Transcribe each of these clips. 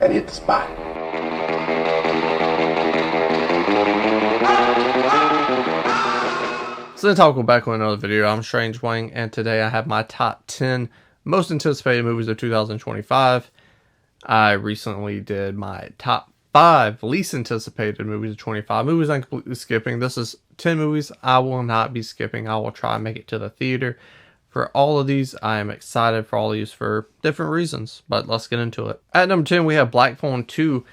to hit the spot. So then talk back with another video. I'm Strange Wang, and today I have my top 10 most anticipated movies of 2025. I recently did my top 5 least anticipated movies of 25. Movies I'm completely skipping. This is 10 movies I will not be skipping. I will try and make it to the theater. For all of these, I am excited for all of these for different reasons, but let's get into it. At number 10, we have Black Phone 2.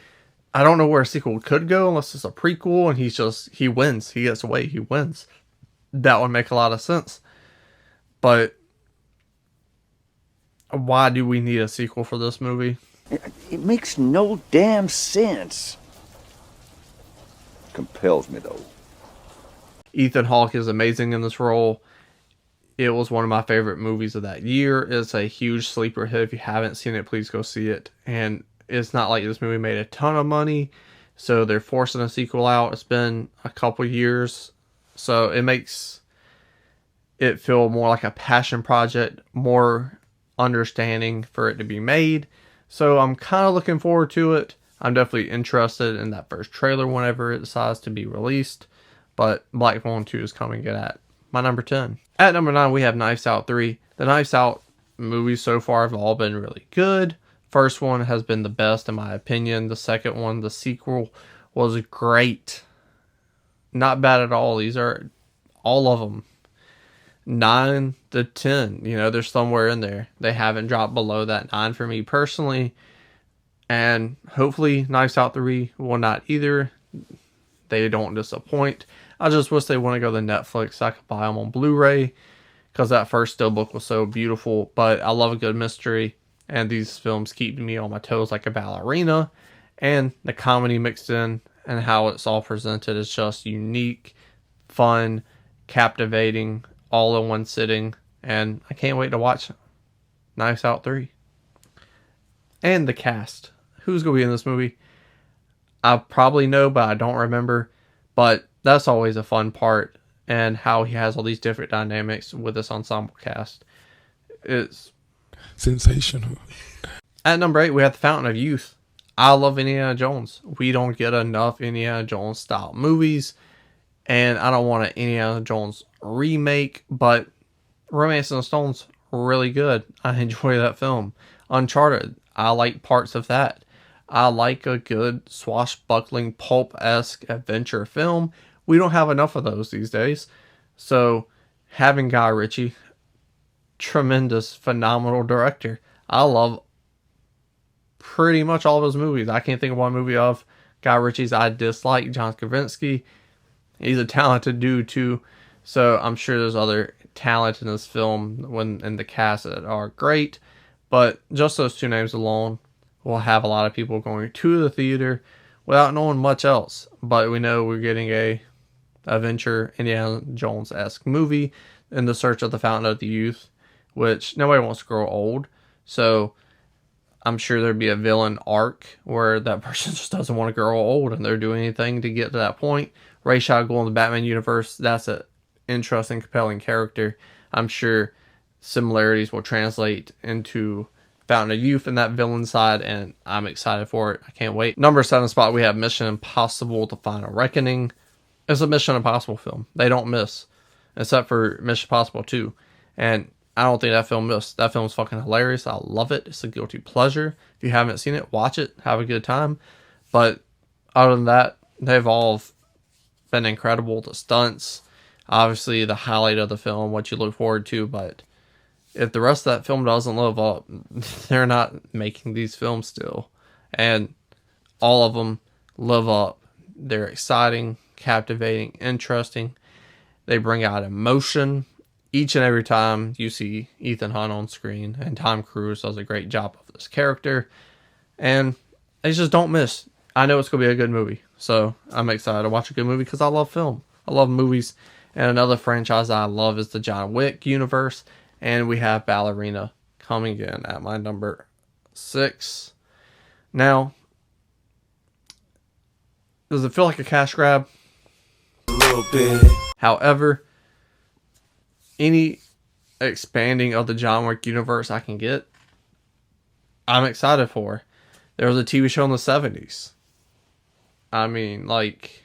I don't know where a sequel could go unless it's a prequel and he wins. He gets away, he wins. That would make a lot of sense. But why do we need a sequel for this movie? It makes no damn sense. Compels me, though. Ethan Hawke is amazing in this role. It was one of my favorite movies of that year. It's a huge sleeper hit. If you haven't seen it, please go see it. And it's not like this movie made a ton of money, so they're forcing a sequel out. It's been a couple years, so it makes it feel more like a passion project, more understanding for it to be made. So I'm kind of looking forward to it. I'm definitely interested in that first trailer whenever it decides to be released. But Black Phone 2 is coming in at my number 10. At number 9, we have Knives Out 3. The Knives Out movies so far have all been really good. First one has been the best in my opinion. The second one, the sequel, was great. Not bad at all. These are all of them 9 to 10. You know, they're somewhere in there. They haven't dropped below that 9 for me personally. And hopefully Knives Out 3 will not either. They don't disappoint. I just wish they wouldn't go to Netflix so I could buy them on Blu-ray, because that first steelbook was so beautiful. But I love a good mystery, and these films keep me on my toes like a ballerina. And the comedy mixed in and how it's all presented is just unique, fun, captivating, all in one sitting. And I can't wait to watch Knives Out 3. And the cast. Who's going to be in this movie? I probably know, but I don't remember. But that's always a fun part, and how he has all these different dynamics with this ensemble cast. It's sensational. At number 8, we have The Fountain of Youth. I love Indiana Jones. We don't get enough Indiana Jones style movies, and I don't want an Indiana Jones remake, but Romance in the Stone's really good. I enjoy that film. Uncharted, I like parts of that. I like a good swashbuckling pulp-esque adventure film. We don't have enough of those these days. So having Guy Ritchie, tremendous, phenomenal director. I love pretty much all of his movies. I can't think of one movie of Guy Ritchie's I dislike. John Krasinski, he's a talented dude too. So I'm sure there's other talent in this film in the cast that are great. But just those two names alone will have a lot of people going to the theater without knowing much else. But we know we're getting a adventure Indiana Jones-esque movie in the search of the Fountain of the Youth, which nobody wants to grow old. So I'm sure there'd be a villain arc where that person just doesn't want to grow old and they're doing anything to get to that point. Ra's al Ghul in the Batman universe, that's an interesting, compelling character. I'm sure similarities will translate into Fountain of Youth and that villain side, and I'm excited for it. I can't wait. Number 7 spot, we have Mission Impossible: The Final Reckoning. It's a Mission Impossible film. They don't miss, except for Mission Impossible 2. And I don't think that film missed. That film's fucking hilarious. I love it. It's a guilty pleasure. If you haven't seen it, watch it. Have a good time. But other than that, they've all been incredible. The stunts, obviously the highlight of the film, what you look forward to, but if the rest of that film doesn't live up, they're not making these films still. And all of them live up. They're exciting, captivating, interesting. They bring out emotion each and every time you see Ethan Hunt on screen. And Tom Cruise does a great job of this character. And they just don't miss. I know it's going to be a good movie. So I'm excited to watch a good movie because I love film. I love movies. And another franchise I love is the John Wick universe. And we have Ballerina coming in at my number 6. Now, does it feel like a cash grab? A little bit. However, any expanding of the John Wick universe I can get, I'm excited for. There was a TV show in the 70s. I mean, like,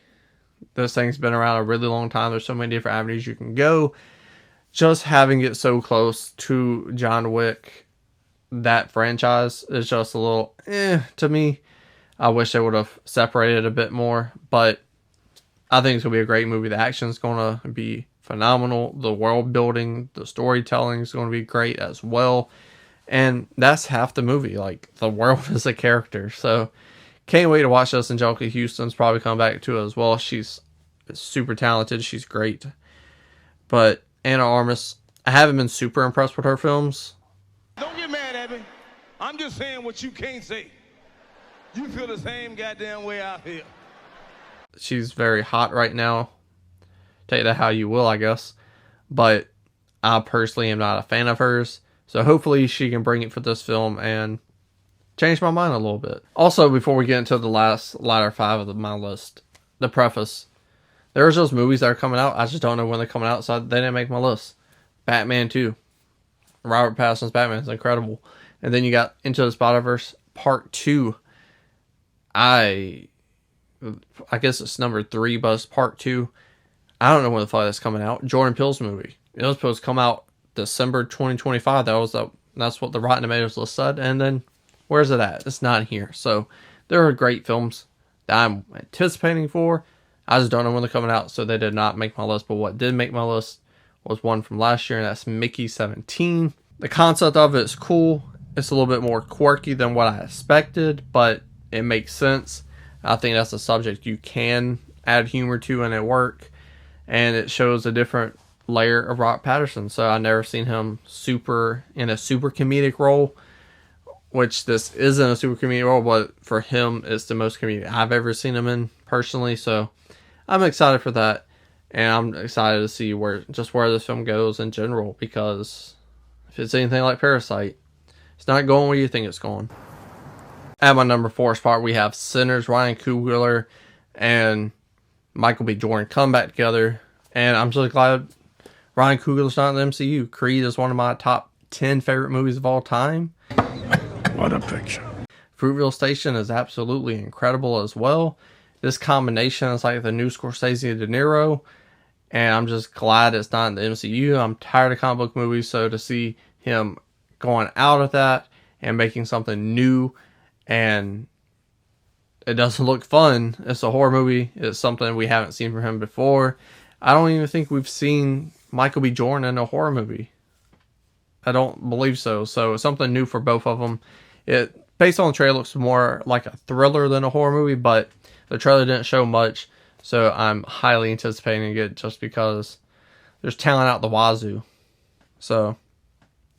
this thing's been around a really long time. There's so many different avenues you can go. Just having it so close to John Wick, that franchise, is just a little to me. I wish they would have separated a bit more, but I think it's going to be a great movie. The action's going to be phenomenal. The world building, the storytelling is going to be great as well. And that's half the movie. Like, the world is a character. So, can't wait to watch this. Angelica Houston's probably come back to it as well. She's super talented. She's great. But Anna Armis, I haven't been super impressed with her films. Don't get mad at me. I'm just saying what you can't say. You feel the same goddamn way I feel. She's very hot right now. Take that how you will, I guess. But I personally am not a fan of hers. So hopefully she can bring it for this film and change my mind a little bit. Also, before we get into the latter 5 of my list, the preface. There's those movies that are coming out. I just don't know when they're coming out, so they didn't make my list. Batman 2. Robert Pattinson's Batman is incredible. And then you got Into the Spider-Verse Part 2. I guess it's number 3, but it's Part 2. I don't know when the fuck that's coming out. Jordan Peele's movie. It was supposed to come out December 2025. That's what the Rotten Tomatoes list said. And then, where's it at? It's not here. So, there are great films that I'm anticipating for. I just don't know when they're coming out, so they did not make my list. But what did make my list was one from last year, and that's Mickey 17. The concept of it is cool. It's a little bit more quirky than what I expected, but it makes sense. I think that's a subject you can add humor to and it work. And it shows a different layer of Robert Pattinson. So I've never seen him in a super comedic role, which this isn't a super comedic role, but for him, it's the most comedic I've ever seen him in personally. So I'm excited for that. And I'm excited to see where this film goes in general, because if it's anything like Parasite, it's not going where you think it's going. At my number 4 spot, we have Sinners. Ryan Coogler and Michael B. Jordan come back together. And I'm just glad Ryan Coogler's not in the MCU. Creed is one of my top 10 favorite movies of all time. What a picture. Fruitvale Station is absolutely incredible as well. This combination is like the new Scorsese and De Niro. And I'm just glad it's not in the MCU. I'm tired of comic book movies. So to see him going out of that and making something new, and it doesn't look fun. It's a horror movie. It's something we haven't seen from him before. I don't even think we've seen Michael B. Jordan in a horror movie. I don't believe so. So it's something new for both of them. It, based on the trailer, looks more like a thriller than a horror movie, but the trailer didn't show much. So I'm highly anticipating it just because there's talent out the wazoo. So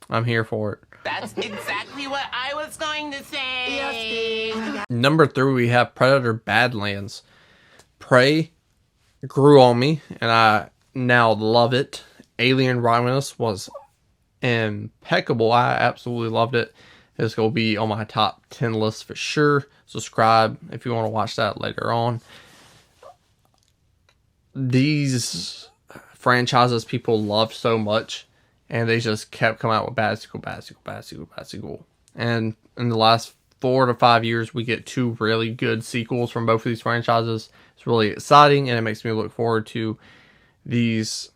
I'm here for it. That's exactly what I was going to say. Number 3, we have Predator Badlands. Prey grew on me, and I now love it. Alien Romulus was impeccable. I absolutely loved it. It's going to be on my top 10 list for sure. Subscribe if you want to watch that later on. These franchises people love so much, and they just kept coming out with bad sequel. And in the last 4 to 5 years, we get 2 really good sequels from both of these franchises. It's really exciting, and it makes me look forward to these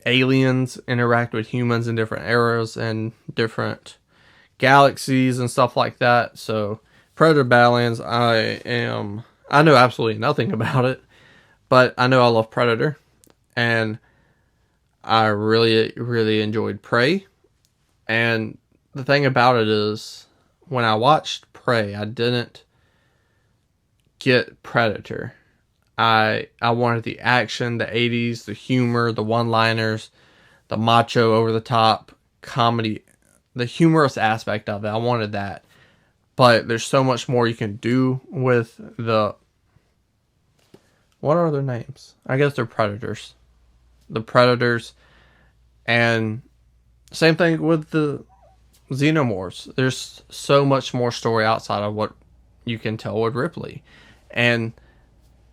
aliens interact with humans in different eras and different galaxies and stuff like that. So Predator Badlands, I know absolutely nothing about it, but I know I love Predator, and I really, really enjoyed Prey. And the thing about it is, when I watched Prey, I didn't get Predator. I wanted the action, the 80s, the humor, the one-liners, the macho over-the-top comedy, the humorous aspect of it. I wanted that. But there's so much more you can do with the... What are their names? I guess they're Predators. The Predators. And same thing with the Xenomorphs. There's so much more story outside of what you can tell with Ripley. And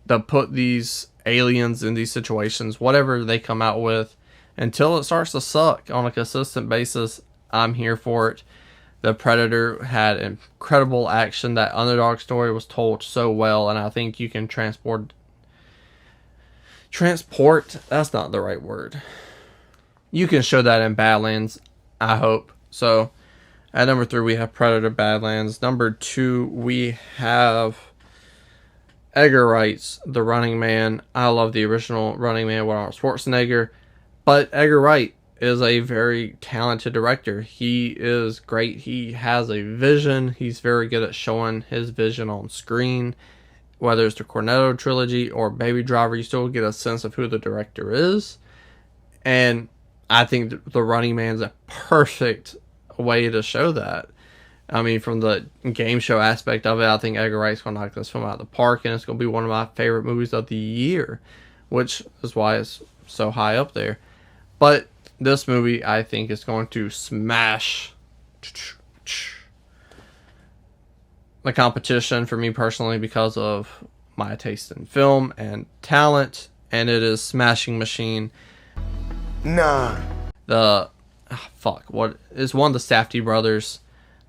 to put these aliens in these situations, whatever they come out with, until it starts to suck on a consistent basis, I'm here for it. The Predator had incredible action. That underdog story was told so well, and I think you can transport, that's not the right word. You can show that in Badlands, I hope. So, at number 3, we have Predator Badlands. Number 2, we have Edgar Wright's The Running Man. I love the original Running Man with Arnold Schwarzenegger, but Edgar Wright is a very talented director. He is great. He has a vision. He's very good at showing his vision on screen. Whether it's the Cornetto trilogy or Baby Driver, you still get a sense of who the director is. And I think The Running Man's a perfect way to show that. I mean, from the game show aspect of it, I think Edgar Wright's going to knock this film out of the park, and it's going to be one of my favorite movies of the year, which is why it's so high up there. But this movie, I think, is going to smash the competition for me personally because of my taste in film and talent, and it is Smashing Machine. Nah. What is one of the Safdie brothers?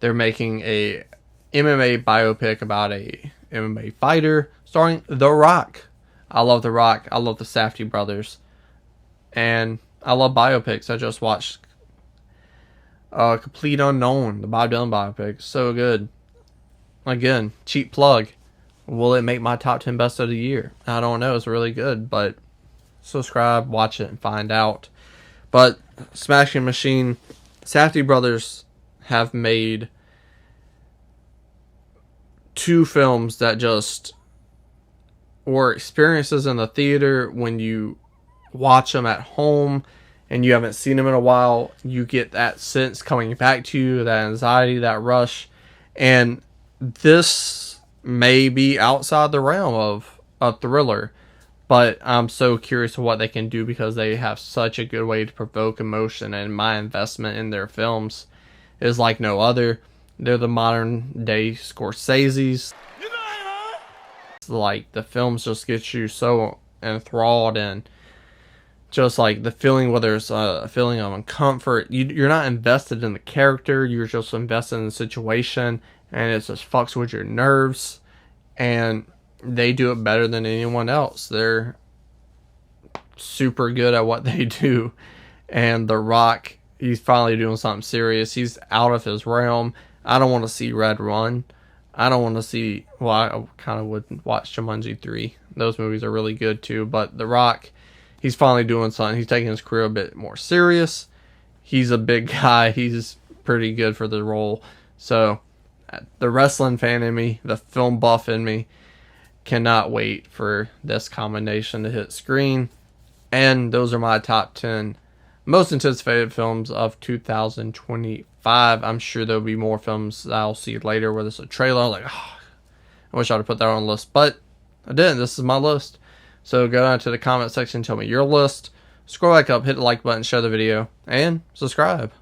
They're making a MMA biopic about a MMA fighter starring The Rock. I love The Rock. I love the Safdie brothers. And I love biopics. I just watched Complete Unknown, the Bob Dylan biopic. So good. Again, cheap plug. Will it make my top 10 best of the year? I don't know. It's really good. But subscribe, watch it, and find out. But Smashing Machine, Safdie brothers have made 2 films that just were experiences in the theater. When you watch them at home and you haven't seen them in a while, you get that sense coming back to you, that anxiety, that rush. And this may be outside the realm of a thriller, but I'm so curious of what they can do because they have such a good way to provoke emotion, and my investment in their films is like no other. They're the modern day Scorsese's. It's like the films just get you so enthralled, and just like the feeling, whether it's a feeling of comfort, you're not invested in the character, you're just invested in the situation, and it just fucks with your nerves. And they do it better than anyone else. They're super good at what they do. And The Rock, he's finally doing something serious. He's out of his realm. I don't want to see Red Run. I don't want to see... Well, I kind of would watch Jumanji 3. Those movies are really good too. But The Rock, he's finally doing something. He's taking his career a bit more serious. He's a big guy. He's pretty good for the role. So, the wrestling fan in me, the film buff in me, cannot wait for this combination to hit screen. And those are my top 10 most anticipated films of 2025. I'm sure there'll be more films that I'll see later where there's a trailer. Like, oh, I wish I'd have put that on the list, but I didn't. This is my list. So go down to the comment section, tell me your list. Scroll back up, hit the like button, share the video, and subscribe.